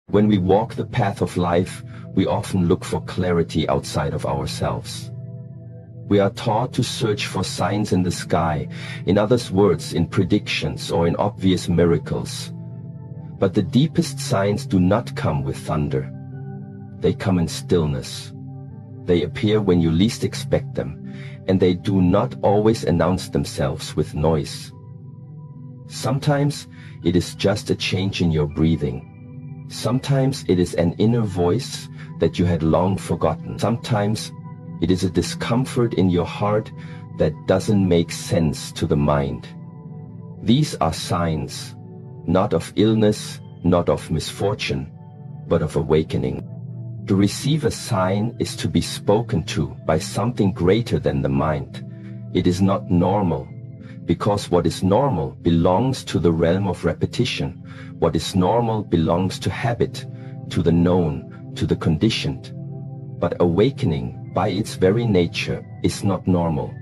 When we walk the path of life, we often look for clarity outside of ourselves. We are taught to search for signs in the sky, in others' words, in predictions or in obvious miracles. But the deepest signs do not come with thunder. They come in stillness. They appear when you least expect them, and they do not always announce themselves with noise. Sometimes it is just a change in your breathing. Sometimes it is an inner voice that you had long forgotten. Sometimes it is a discomfort in your heart that doesn't make sense to the mind. These are signs, not of illness, not of misfortune, but of awakening. To receive a sign is to be spoken to by something greater than the mind. It is not normal, because what is normal belongs to the realm of repetition. What is normal belongs to habit, to the known, to the conditioned. But awakening, by its very nature, is not normal.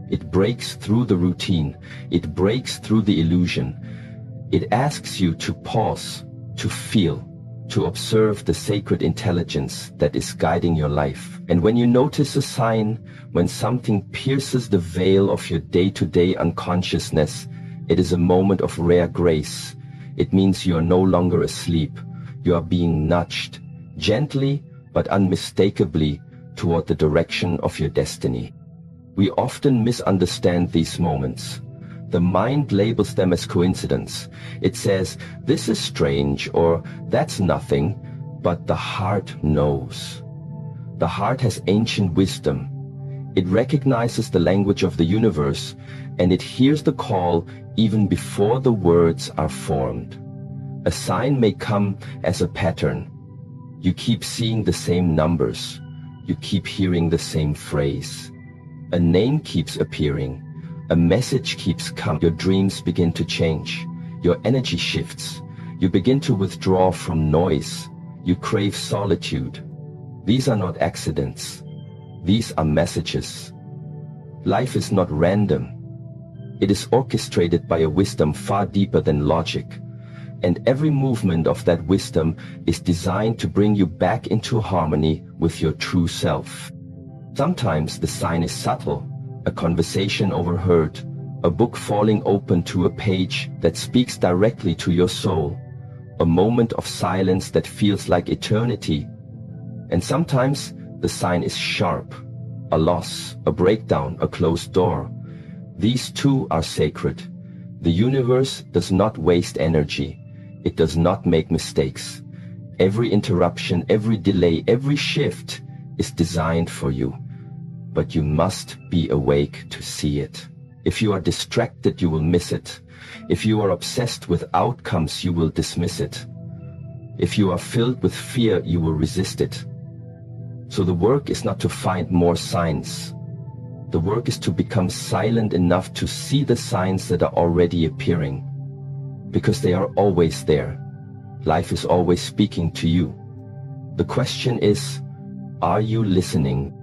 It breaks through the routine. It breaks through the illusion. It asks you to pause, to feel, to observe the sacred intelligence that is guiding your life. And when you notice a sign, when something pierces the veil of your day-to-day unconsciousness, it is a moment of rare grace. It means you are no longer asleep. You are being nudged, gently but unmistakably, toward the direction of your destiny. We often misunderstand these moments. The mind labels them as coincidence. It says, this is strange, or that's nothing, but the heart knows. The heart has ancient wisdom. It recognizes the language of the universe, and it hears the call even before the words are formed. A sign may come as a pattern. You keep seeing the same numbers. You keep hearing the same phrase. A name keeps appearing. A message keeps coming. Your dreams begin to change. Your energy shifts. You begin to withdraw from noise. You crave solitude. These are not accidents. These are messages. Life is not random. It is orchestrated by a wisdom far deeper than logic. And every movement of that wisdom is designed to bring you back into harmony with your true self. Sometimes the sign is subtle, a conversation overheard, a book falling open to a page that speaks directly to your soul, a moment of silence that feels like eternity. And sometimes the sign is sharp, a loss, a breakdown, a closed door. These too are sacred. The universe does not waste energy. It does not make mistakes. Every interruption, every delay, every shift is designed for you. But you must be awake to see it. If you are distracted, you will miss it. If you are obsessed with outcomes, you will dismiss it. If you are filled with fear, you will resist it. So the work is not to find more signs. The work is to become silent enough to see the signs that are already appearing. Because they are always there. Life is always speaking to you. The question is, are you listening?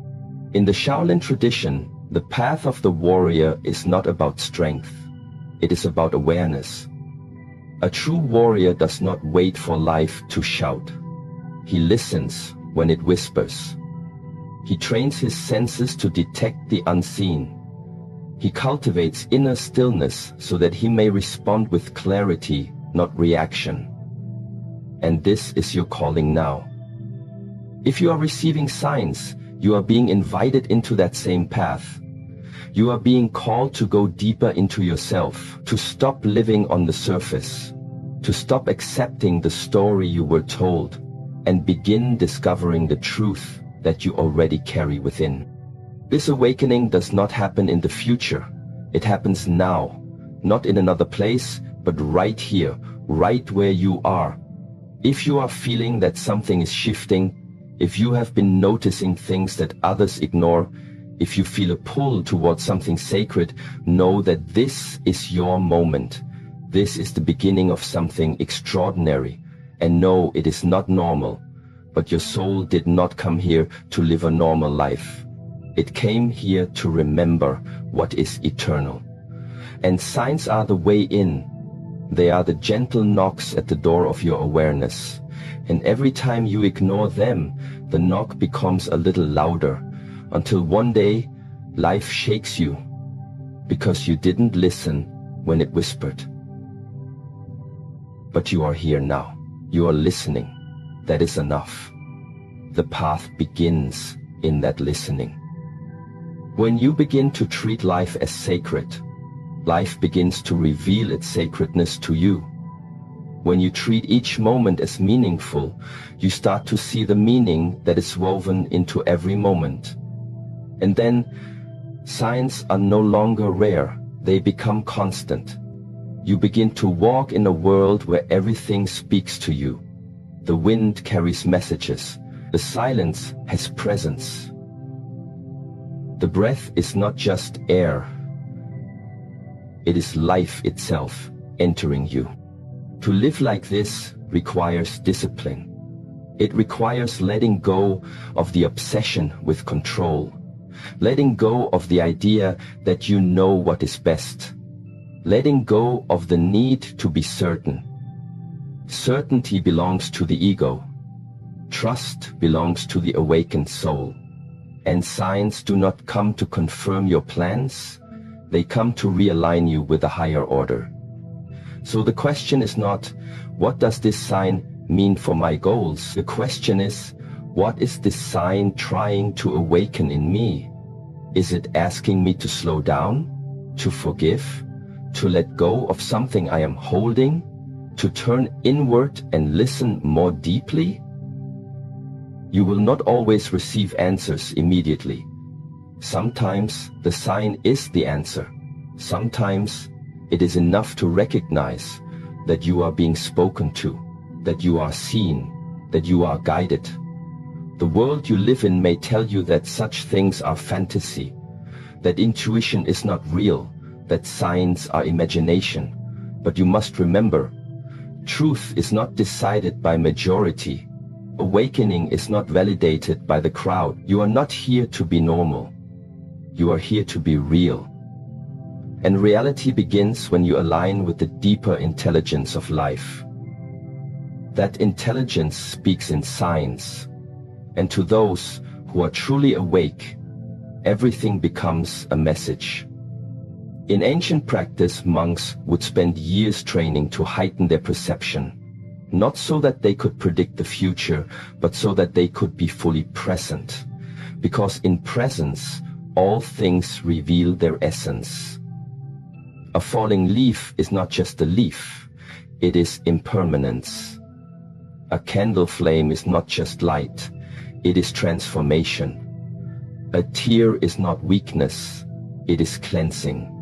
In the Shaolin tradition, the path of the warrior is not about strength. It is about awareness. A true warrior does not wait for life to shout. He listens when it whispers. He trains his senses to detect the unseen. He cultivates inner stillness so that he may respond with clarity, not reaction. And this is your calling now. If you are receiving signs, you are being invited into that same path. You are being called to go deeper into yourself, to stop living on the surface, to stop accepting the story you were told, and begin discovering the truth that you already carry within. This awakening does not happen in the future. It happens now, not in another place, but right here, right where you are. If you are feeling that something is shifting, if you have been noticing things that others ignore, if you feel a pull towards something sacred, know that this is your moment. This is the beginning of something extraordinary. And know it is not normal, but your soul did not come here to live a normal life. It came here to remember what is eternal. And signs are the way in. They are the gentle knocks at the door of your awareness. And every time you ignore them, the knock becomes a little louder, until one day, life shakes you, because you didn't listen when it whispered. But you are here now. You are listening. That is enough. The path begins in that listening. When you begin to treat life as sacred, life begins to reveal its sacredness to you. When you treat each moment as meaningful, you start to see the meaning that is woven into every moment. And then, signs are no longer rare, they become constant. You begin to walk in a world where everything speaks to you. The wind carries messages, the silence has presence. The breath is not just air, it is life itself entering you. To live like this requires discipline. It requires letting go of the obsession with control, letting go of the idea that you know what is best, letting go of the need to be certain. Certainty belongs to the ego. Trust belongs to the awakened soul. And signs do not come to confirm your plans, they come to realign you with a higher order. So the question is not, what does this sign mean for my goals? The question is, what is this sign trying to awaken in me? Is it asking me to slow down, to forgive, to let go of something I am holding, to turn inward and listen more deeply? You will not always receive answers immediately. Sometimes the sign is the answer. Sometimes it is enough to recognize that you are being spoken to, that you are seen, that you are guided. The world you live in may tell you that such things are fantasy, that intuition is not real, that signs are imagination. But you must remember, truth is not decided by majority. Awakening is not validated by the crowd. You are not here to be normal. You are here to be real. And reality begins when you align with the deeper intelligence of life. That intelligence speaks in signs. And to those who are truly awake, everything becomes a message. In ancient practice, monks would spend years training to heighten their perception, not so that they could predict the future, but so that they could be fully present. Because in presence, all things reveal their essence. A falling leaf is not just a leaf, it is impermanence. A candle flame is not just light, it is transformation. A tear is not weakness, it is cleansing.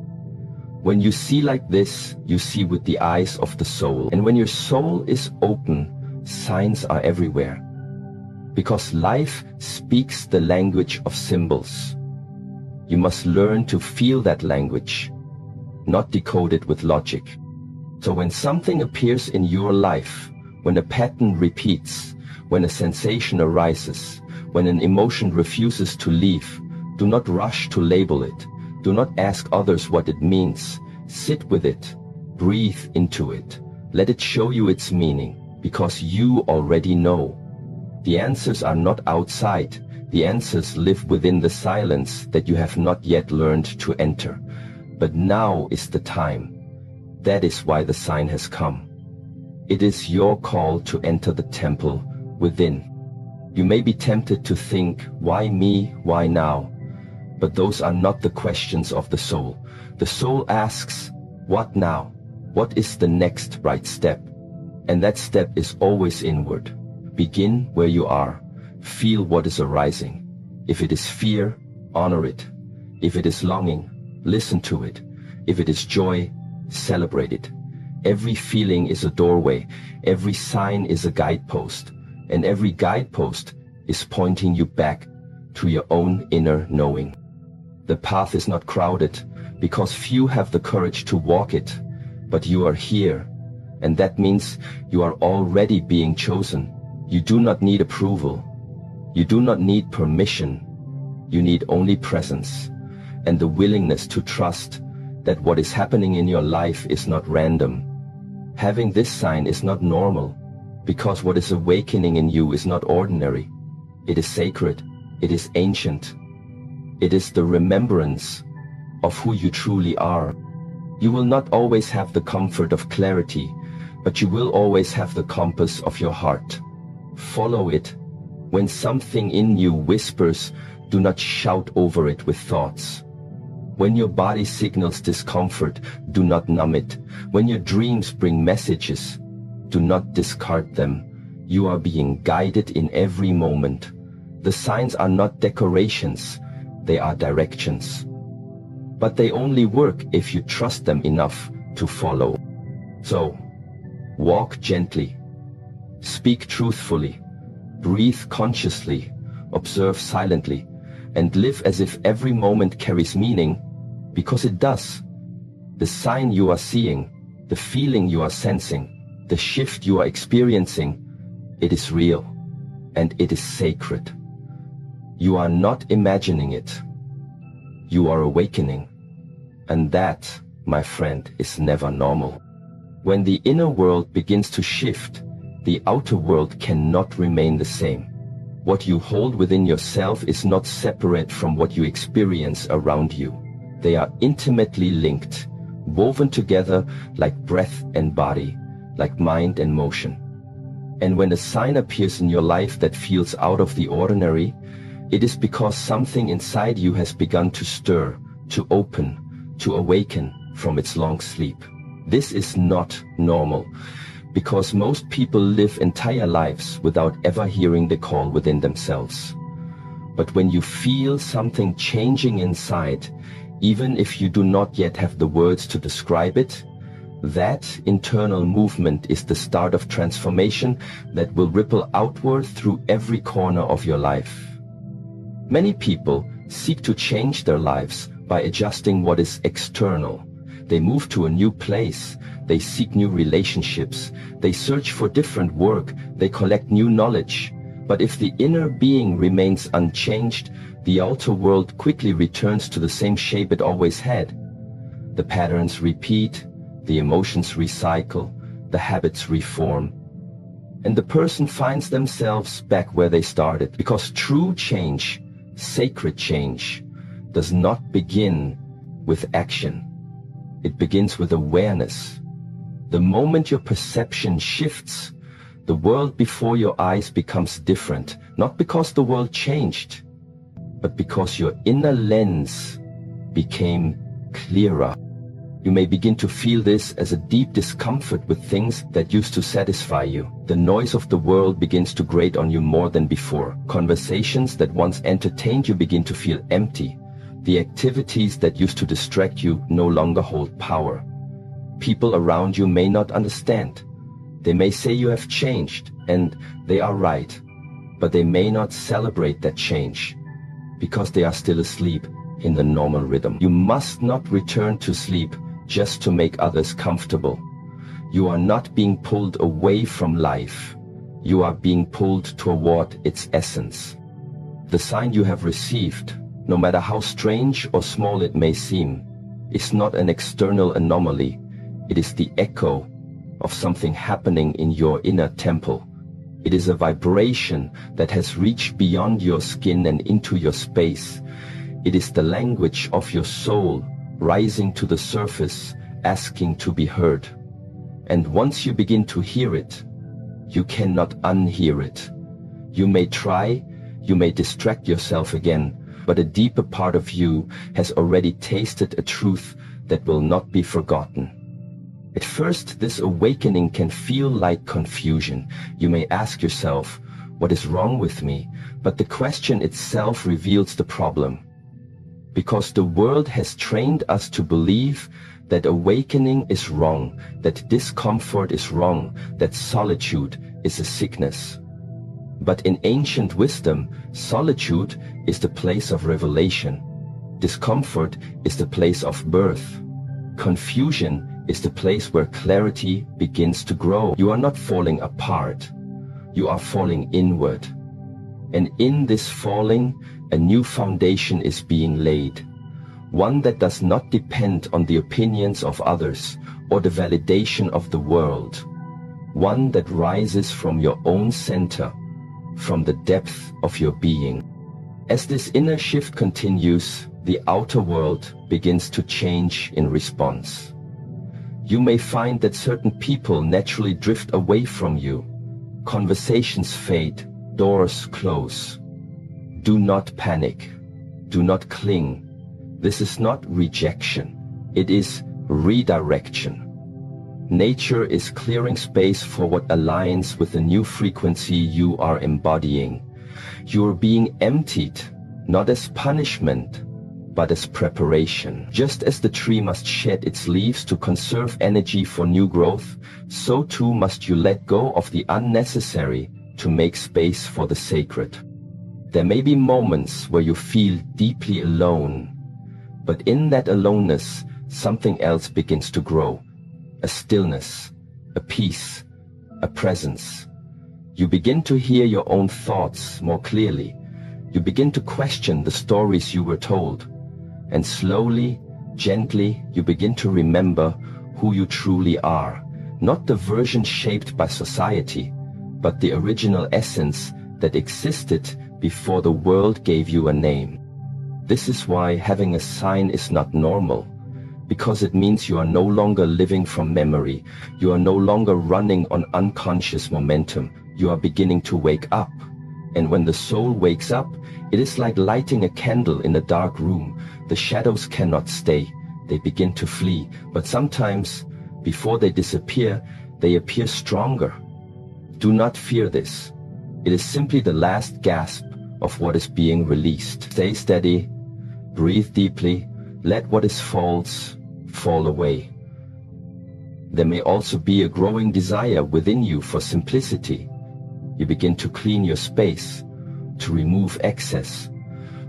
When you see like this, you see with the eyes of the soul. And when your soul is open, signs are everywhere. Because life speaks the language of symbols. You must learn to feel that language, not decode it with logic. So when something appears in your life, when a pattern repeats, when a sensation arises, when an emotion refuses to leave, do not rush to label it. Do not ask others what it means. Sit with it. Breathe into it. Let it show you its meaning, because you already know. The answers are not outside. The answers live within the silence that you have not yet learned to enter. But now is the time. That is why the sign has come. It is your call to enter the temple within. You may be tempted to think, why me, why now? But those are not the questions of the soul. The soul asks, what now? What is the next right step? And that step is always inward. Begin where you are. Feel what is arising. If it is fear, honor it. If it is longing, listen to it. If it is joy, celebrate it. Every feeling is a doorway. Every sign is a guidepost. And every guidepost is pointing you back to your own inner knowing. The path is not crowded, because few have the courage to walk it. But you are here, and that means you are already being chosen. You do not need approval. You do not need permission. You need only presence, and the willingness to trust that what is happening in your life is not random. Having this sign is not normal, because what is awakening in you is not ordinary. It is sacred. It is ancient. It is the remembrance of who you truly are. You will not always have the comfort of clarity, but you will always have the compass of your heart. Follow it. When something in you whispers, do not shout over it with thoughts. When your body signals discomfort, do not numb it. When your dreams bring messages, do not discard them. You are being guided in every moment. The signs are not decorations, they are directions. But they only work if you trust them enough to follow. So, walk gently, speak truthfully, breathe consciously, observe silently, and live as if every moment carries meaning, because it does. The sign you are seeing, the feeling you are sensing, the shift you are experiencing, it is real, and it is sacred. You are not imagining it. You are awakening. And that, my friend, is never normal. When the inner world begins to shift, the outer world cannot remain the same. What you hold within yourself is not separate from what you experience around you. They are intimately linked, woven together like breath and body, like mind and motion. And when a sign appears in your life that feels out of the ordinary, it is because something inside you has begun to stir, to open, to awaken from its long sleep. This is not normal, because most people live entire lives without ever hearing the call within themselves. But when you feel something changing inside, even if you do not yet have the words to describe it, that internal movement is the start of transformation that will ripple outward through every corner of your life. Many people seek to change their lives by adjusting what is external. They move to a new place, they seek new relationships, they search for different work, they collect new knowledge. But if the inner being remains unchanged, the outer world quickly returns to the same shape it always had. The patterns repeat, the emotions recycle, the habits reform, and the person finds themselves back where they started. Because true change, sacred change, does not begin with action. It begins with awareness. The moment your perception shifts, the world before your eyes becomes different, not because the world changed, but because your inner lens became clearer. You may begin to feel this as a deep discomfort with things that used to satisfy you. The noise of the world begins to grate on you more than before. Conversations that once entertained you begin to feel empty. The activities that used to distract you no longer hold power. People around you may not understand. They may say you have changed, and they are right, but they may not celebrate that change, because they are still asleep in the normal rhythm. You must not return to sleep just to make others comfortable. You are not being pulled away from life. You are being pulled toward its essence. The sign you have received, no matter how strange or small it may seem, is not an external anomaly. It is the echo of something happening in your inner temple. It is a vibration that has reached beyond your skin and into your space. It is the language of your soul rising to the surface, asking to be heard. And once you begin to hear it, you cannot unhear it. You may try, you may distract yourself again, but a deeper part of you has already tasted a truth that will not be forgotten. At first, this awakening can feel like confusion. You may ask yourself, what is wrong with me? But the question itself reveals the problem. Because the world has trained us to believe that awakening is wrong, that discomfort is wrong, that solitude is a sickness. But in ancient wisdom, solitude is the place of revelation. Discomfort is the place of birth. Confusion is the place where clarity begins to grow. You are not falling apart. You are falling inward. And in this falling, a new foundation is being laid. one that does not depend on the opinions of others or the validation of the world, one that rises from your own center, from the depth of your being. As this inner shift continues, the outer world begins to change in response. You may find that certain people naturally drift away from you. Conversations fade, doors close. Do not panic. Do not cling. This is not rejection. It is redirection. Nature is clearing space for what aligns with the new frequency you are embodying. You are being emptied, not as punishment, but as preparation. Just as the tree must shed its leaves to conserve energy for new growth, so too must you let go of the unnecessary to make space for the sacred. There may be moments where you feel deeply alone, but in that aloneness, something else begins to grow. A stillness, a peace, a presence. You begin to hear your own thoughts more clearly. You begin to question the stories you were told. And slowly, gently, you begin to remember who you truly are. Not the version shaped by society, but the original essence that existed before the world gave you a name. This is why having a sign is not normal, because it means you are no longer living from memory. You are no longer running on unconscious momentum. You are beginning to wake up. And when the soul wakes up, it is like lighting a candle in a dark room. The shadows cannot stay. They begin to flee. But sometimes, before they disappear, they appear stronger. Do not fear this. It is simply the last gasp of what is being released. Stay steady. Breathe deeply. Let what is false fall away. There may also be a growing desire within you for simplicity. You begin to clean your space, to remove excess.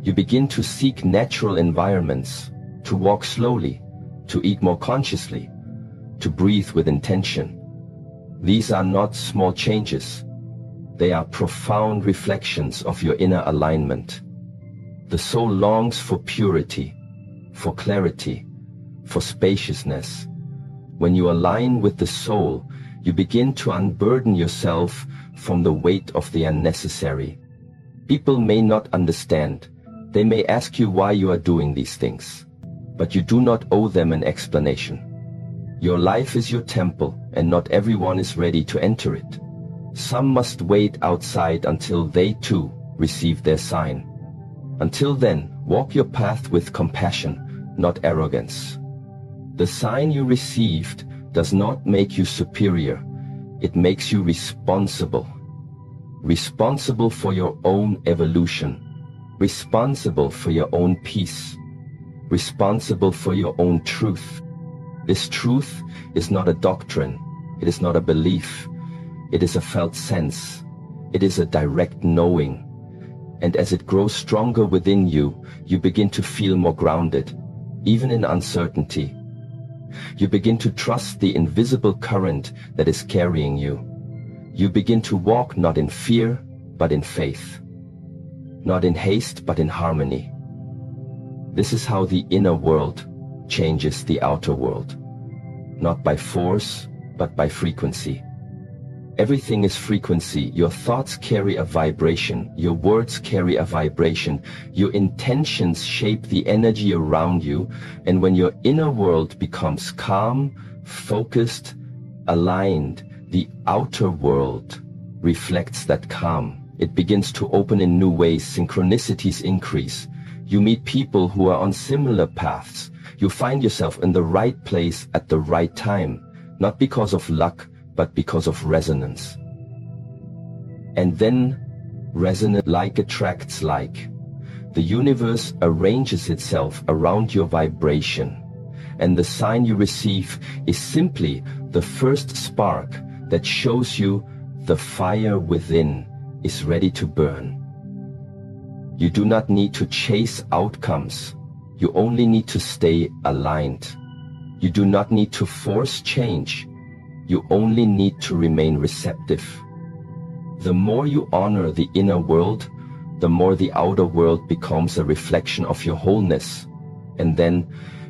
You begin to seek natural environments, to walk slowly, to eat more consciously, to breathe with intention. These are not small changes. They are profound reflections of your inner alignment. The soul longs for purity, for clarity, for spaciousness. When you align with the soul, you begin to unburden yourself from the weight of the unnecessary. People may not understand. They may ask you why you are doing these things, but you do not owe them an explanation. Your life is your temple, and not everyone is ready to enter it. Some must wait outside until they too receive their sign. Until then, walk your path with compassion, not arrogance. The sign you received does not make you superior. It makes you responsible. Responsible for your own evolution. Responsible for your own peace. Responsible for your own truth. This truth is not a doctrine. It is not a belief. It is a felt sense. It is a direct knowing. And as it grows stronger within you, you begin to feel more grounded, even in uncertainty. You begin to trust the invisible current that is carrying you. You begin to walk not in fear, but in faith. Not in haste, but in harmony. This is how the inner world changes the outer world. Not by force, but by frequency. Everything is frequency. Your thoughts carry a vibration. Your words carry a vibration. Your intentions shape the energy around you. And when your inner world becomes calm, focused, aligned, the outer world reflects that calm. It begins to open in new ways. Synchronicities increase. You meet people who are on similar paths. You find yourself in the right place at the right time, not because of luck, but because of resonance. And then, resonance like attracts like. The universe arranges itself around your vibration, and the sign you receive is simply the first spark that shows you the fire within is ready to burn. You do not need to chase outcomes. You only need to stay aligned. You do not need to force change. You only need to remain receptive. The more you honor the inner world, the more the outer world becomes a reflection of your wholeness. And then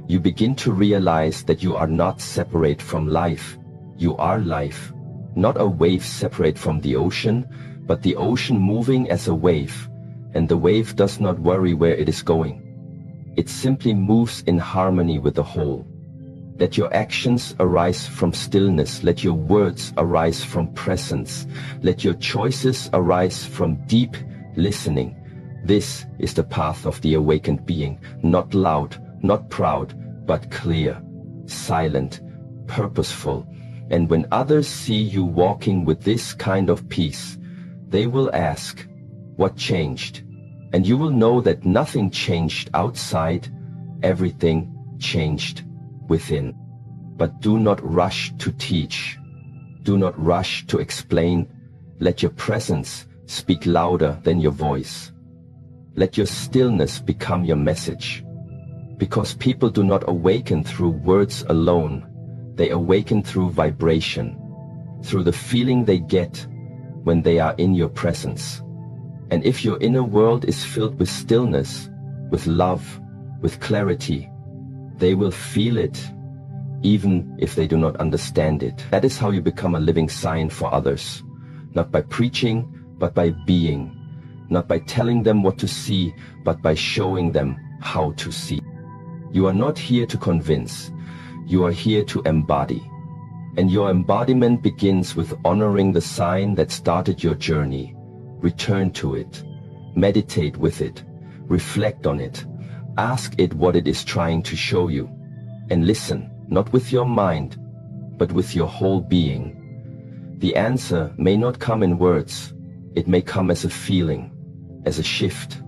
you begin to realize that you are not separate from life. You are life. Not a wave separate from the ocean, but the ocean moving as a wave. And the wave does not worry where it is going. It simply moves in harmony with the whole. Let your actions arise from stillness. Let your words arise from presence. Let your choices arise from deep listening. This is the path of the awakened being, not loud, not proud, but clear, silent, purposeful. And when others see you walking with this kind of peace, they will ask, what changed? And you will know that nothing changed outside, everything changed within. But do not rush to teach. Do not rush to explain. Let your presence speak louder than your voice. Let your stillness become your message. Because people do not awaken through words alone. They awaken through vibration, through the feeling they get when they are in your presence. And if your inner world is filled with stillness, with love, with clarity, they will feel it, even if they do not understand it. That is how you become a living sign for others. Not by preaching, but by being. Not by telling them what to see, but by showing them how to see. You are not here to convince. You are here to embody. And your embodiment begins with honoring the sign that started your journey. Return to it. Meditate with it. Reflect on it. Ask it what it is trying to show you. And listen, not with your mind, but with your whole being. The answer may not come in words. It may come as a feeling, as a shift,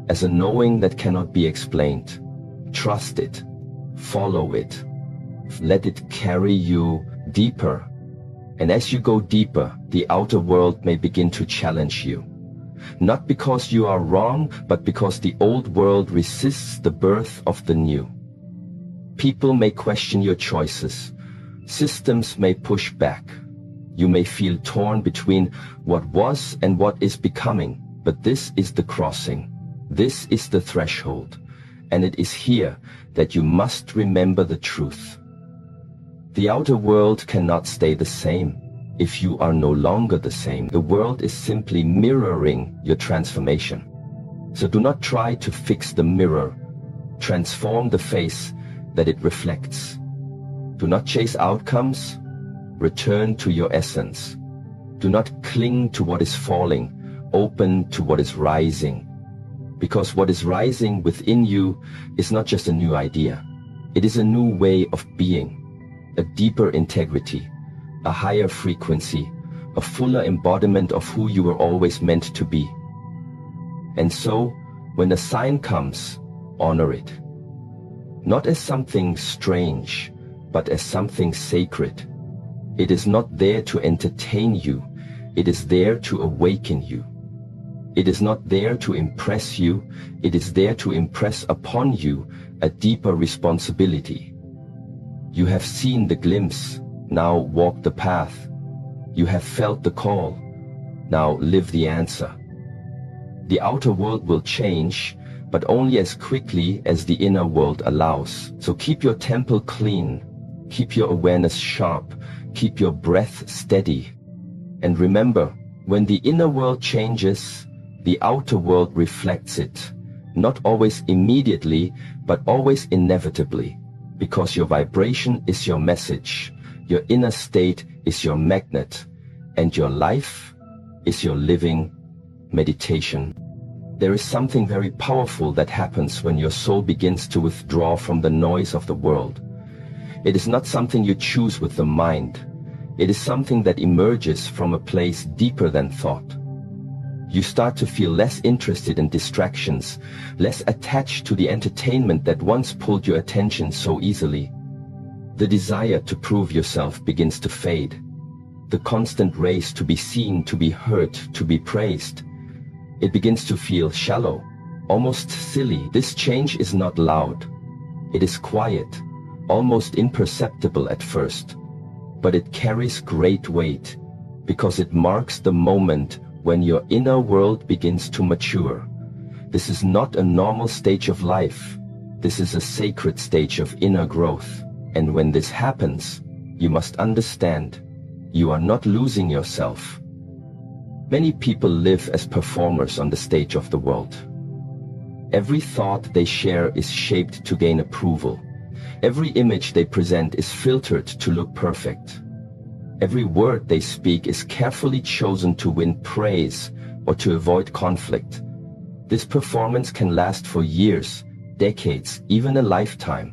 as a knowing that cannot be explained. Trust it. Follow it. Let it carry you deeper. And as you go deeper, the outer world may begin to challenge you. Not because you are wrong, but because the old world resists the birth of the new. People may question your choices. Systems may push back. You may feel torn between what was and what is becoming. But this is the crossing. This is the threshold. And it is here that you must remember the truth. The outer world cannot stay the same if you are no longer the same. The world is simply mirroring your transformation. So do not try to fix the mirror. Transform the face that it reflects. Do not chase outcomes. Return to your essence. Do not cling to what is falling. Open to what is rising. Because what is rising within you is not just a new idea. It is a new way of being. A deeper integrity, a higher frequency, a fuller embodiment of who you were always meant to be. And so, when a sign comes, honor it. Not as something strange, but as something sacred. It is not there to entertain you. It is there to awaken you. It is not there to impress you. It is there to impress upon you a deeper responsibility. You have seen the glimpse, now walk the path. You have felt the call, now live the answer. The outer world will change, but only as quickly as the inner world allows. So keep your temple clean, keep your awareness sharp, keep your breath steady. And remember, when the inner world changes, the outer world reflects it, not always immediately, but always inevitably. Because your vibration is your message, your inner state is your magnet, and your life is your living meditation. There is something very powerful that happens when your soul begins to withdraw from the noise of the world. It is not something you choose with the mind. It is something that emerges from a place deeper than thought. You start to feel less interested in distractions, less attached to the entertainment that once pulled your attention so easily. The desire to prove yourself begins to fade. The constant race to be seen, to be heard, to be praised. It begins to feel shallow, almost silly. This change is not loud. It is quiet, almost imperceptible at first. But it carries great weight, because it marks the moment when your inner world begins to mature. This is not a normal stage of life. This is a sacred stage of inner growth, and when this happens, you must understand, you are not losing yourself. Many people live as performers on the stage of the world. Every thought they share is shaped to gain approval. Every image they present is filtered to look perfect. Every word they speak is carefully chosen to win praise or to avoid conflict. This performance can last for years, decades, even a lifetime.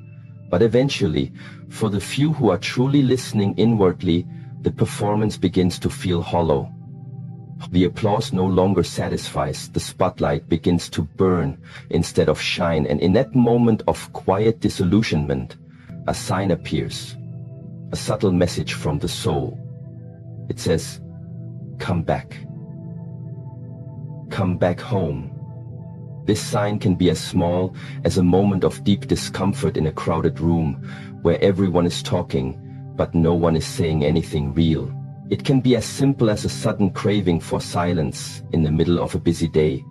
But eventually, for the few who are truly listening inwardly, the performance begins to feel hollow. The applause no longer satisfies, the spotlight begins to burn instead of shine, and in that moment of quiet disillusionment, a sign appears, a subtle message from the soul. It says, "Come back. Come back home." This sign can be as small as a moment of deep discomfort in a crowded room where everyone is talking, but no one is saying anything real. It can be as simple as a sudden craving for silence in the middle of a busy day,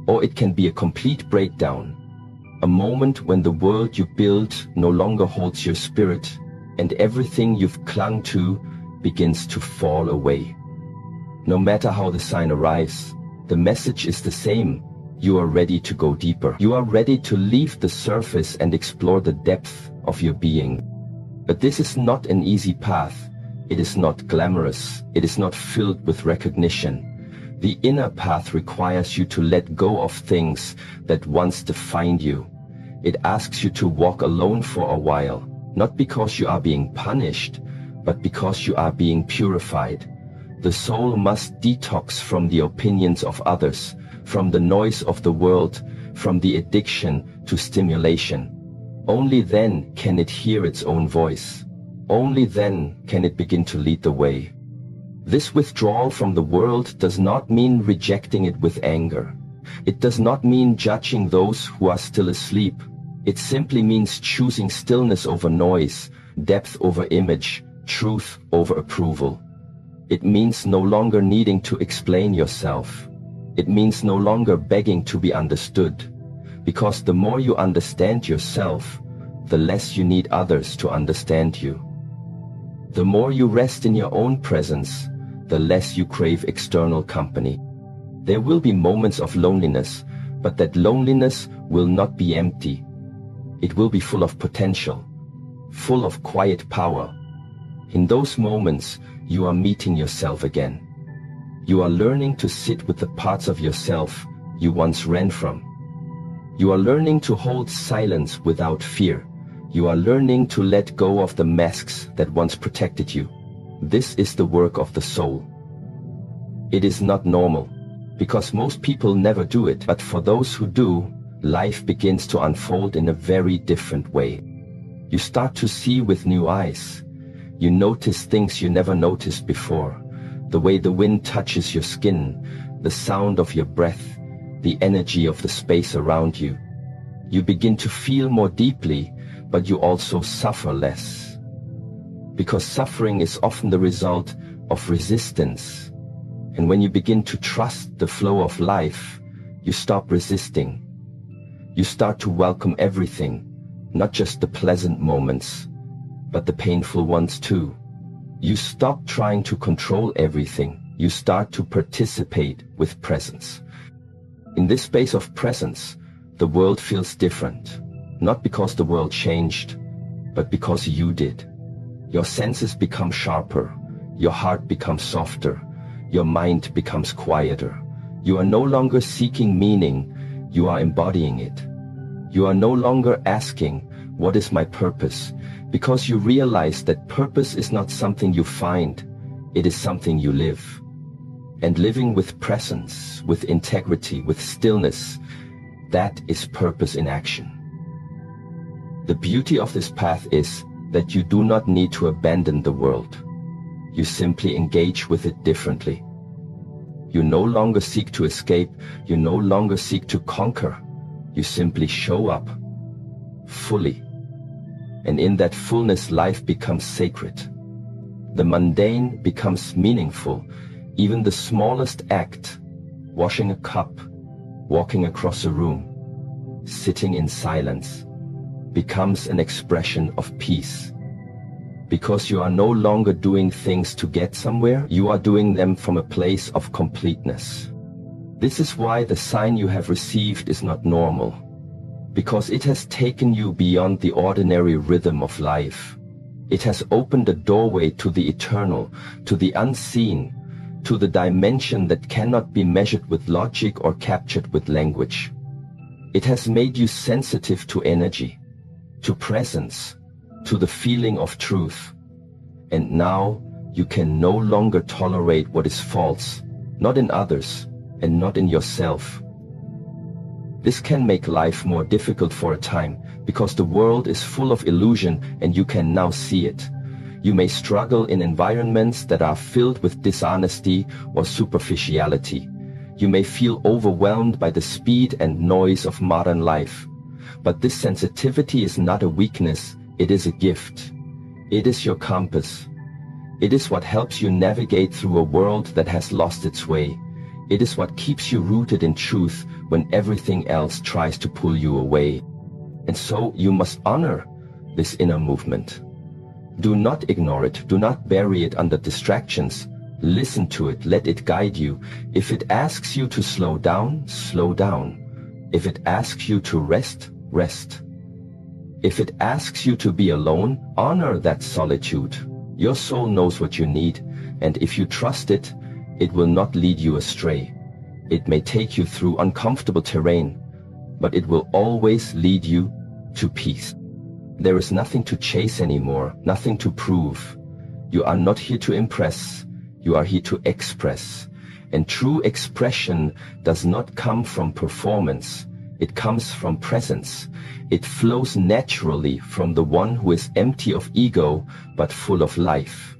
or it can be a complete breakdown, a moment when the world you build no longer holds your spirit, and everything you've clung to begins to fall away. No matter how the sign arrives, the message is the same. You are ready to go deeper. You are ready to leave the surface and explore the depth of your being. But this is not an easy path. It is not glamorous. It is not filled with recognition. The inner path requires you to let go of things that once defined you. It asks you to walk alone for a while, not because you are being punished, but because you are being purified. The soul must detox from the opinions of others, from the noise of the world, from the addiction to stimulation. Only then can it hear its own voice. Only then can it begin to lead the way. This withdrawal from the world does not mean rejecting it with anger. It does not mean judging those who are still asleep. It simply means choosing stillness over noise, depth over image, truth over approval. It means no longer needing to explain yourself. It means no longer begging to be understood. Because the more you understand yourself, the less you need others to understand you. The more you rest in your own presence, the less you crave external company. There will be moments of loneliness, but that loneliness will not be empty. It will be full of potential, full of quiet power. In those moments, you are meeting yourself again. You are learning to sit with the parts of yourself you once ran from. You are learning to hold silence without fear. You are learning to let go of the masks that once protected you. This is the work of the soul. It is not normal, because most people never do it, but for those who do, life begins to unfold in a very different way. You start to see with new eyes. You notice things you never noticed before. The way the wind touches your skin, the sound of your breath, the energy of the space around you. You begin to feel more deeply, but you also suffer less. Because suffering is often the result of resistance. And when you begin to trust the flow of life, you stop resisting. You start to welcome everything, not just the pleasant moments, but the painful ones too. You stop trying to control everything. You start to participate with presence. In this space of presence, the world feels different. Not because the world changed, but because you did. Your senses become sharper. Your heart becomes softer. Your mind becomes quieter. You are no longer seeking meaning. You are embodying it. You are no longer asking, "What is my purpose?" Because you realize that purpose is not something you find, it is something you live. And living with presence, with integrity, with stillness, that is purpose in action. The beauty of this path is that you do not need to abandon the world. You simply engage with it differently. You no longer seek to escape, you no longer seek to conquer. You simply show up fully. And in that fullness, life becomes sacred. The mundane becomes meaningful. Even the smallest act, washing a cup, walking across a room, sitting in silence, becomes an expression of peace. Because you are no longer doing things to get somewhere, you are doing them from a place of completeness. This is why the sign you have received is not normal, because it has taken you beyond the ordinary rhythm of life. It has opened a doorway to the eternal, to the unseen, to the dimension that cannot be measured with logic or captured with language. It has made you sensitive to energy, to presence, to the feeling of truth. And now you can no longer tolerate what is false, not in others and not in yourself. This can make life more difficult for a time, because the world is full of illusion and you can now see it. You may struggle in environments that are filled with dishonesty or superficiality. You may feel overwhelmed by the speed and noise of modern life. But this sensitivity is not a weakness, it is a gift. It is your compass. It is what helps you navigate through a world that has lost its way. It is what keeps you rooted in truth when everything else tries to pull you away. And so you must honor this inner movement. Do not ignore it. Do not bury it under distractions. Listen to it. Let it guide you. If it asks you to slow down, slow down. If it asks you to rest, rest. If it asks you to be alone, honor that solitude. Your soul knows what you need, and if you trust it, it will not lead you astray. It may take you through uncomfortable terrain, but it will always lead you to peace. There is nothing to chase anymore, nothing to prove. You are not here to impress, you are here to express. And true expression does not come from performance, it comes from presence. It flows naturally from the one who is empty of ego but full of life.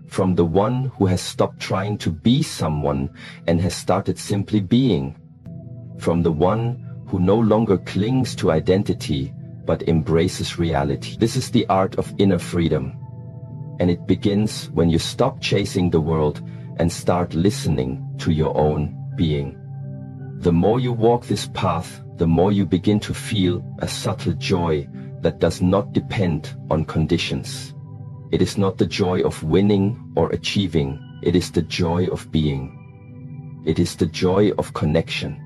From the one who has stopped trying to be someone and has started simply being. From the one who no longer clings to identity but embraces reality. This is the art of inner freedom. And it begins when you stop chasing the world and start listening to your own being. The more you walk this path, the more you begin to feel a subtle joy that does not depend on conditions. It is not the joy of winning or achieving, it is the joy of being. It is the joy of connection.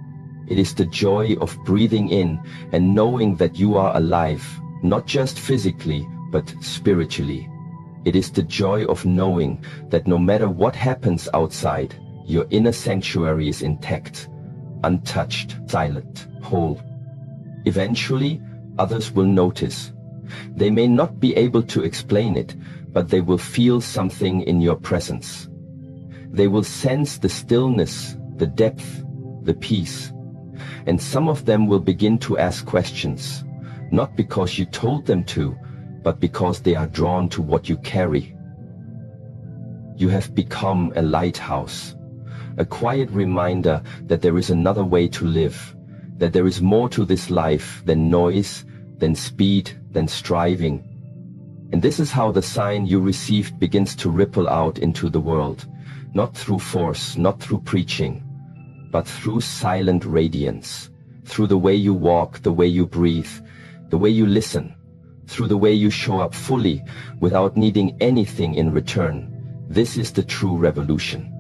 It is the joy of breathing in and knowing that you are alive, not just physically, but spiritually. It is the joy of knowing that no matter what happens outside, your inner sanctuary is intact, untouched, silent, whole. Eventually, others will notice. They may not be able to explain it, but they will feel something in your presence. They will sense the stillness, the depth, the peace. And some of them will begin to ask questions, not because you told them to, but because they are drawn to what you carry. You have become a lighthouse, a quiet reminder that there is another way to live, that there is more to this life than noise, than speed, than striving. And this is how the sign you received begins to ripple out into the world, not through force, not through preaching, but through silent radiance, through the way you walk, the way you breathe, the way you listen, through the way you show up fully without needing anything in return. This is the true revolution.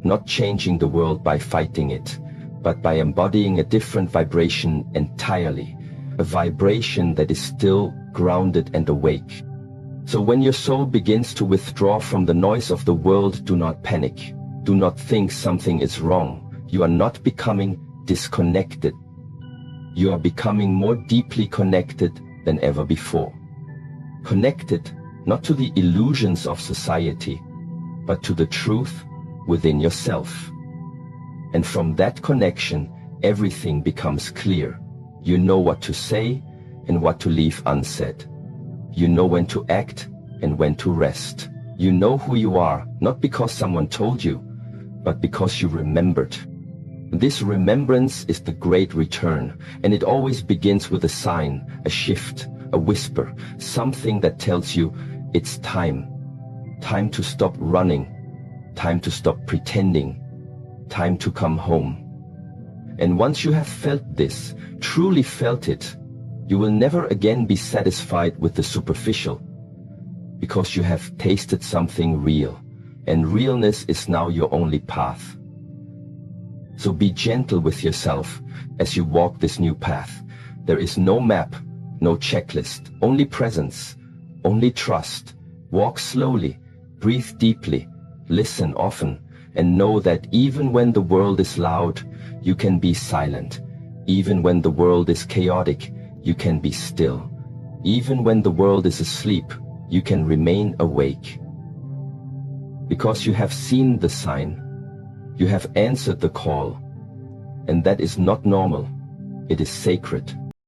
Not changing the world by fighting it, but by embodying a different vibration entirely, a vibration that is still grounded and awake. So when your soul begins to withdraw from the noise of the world, do not panic. Do not think something is wrong. You are not becoming disconnected. You are becoming more deeply connected than ever before. Connected not to the illusions of society, but to the truth within yourself. And from that connection, everything becomes clear. You know what to say and what to leave unsaid. You know when to act and when to rest. You know who you are, not because someone told you, but because you remembered. This remembrance is the great return, and it always begins with a sign, a shift, a whisper, something that tells you it's time. Time to stop running, time to stop pretending, time to come home. And once you have felt this, truly felt it, You will never again be satisfied with the superficial, because you have tasted something real, and realness is now your only path. So be gentle with yourself as you walk this new path. There is no map, no checklist, only presence, only trust. Walk slowly, breathe deeply, listen often, and know that even when the world is loud, you can be silent. Even when the world is chaotic, you can be still. Even when the world is asleep, you can remain awake. Because you have seen the sign, you have answered the call, and that is not normal, it is sacred.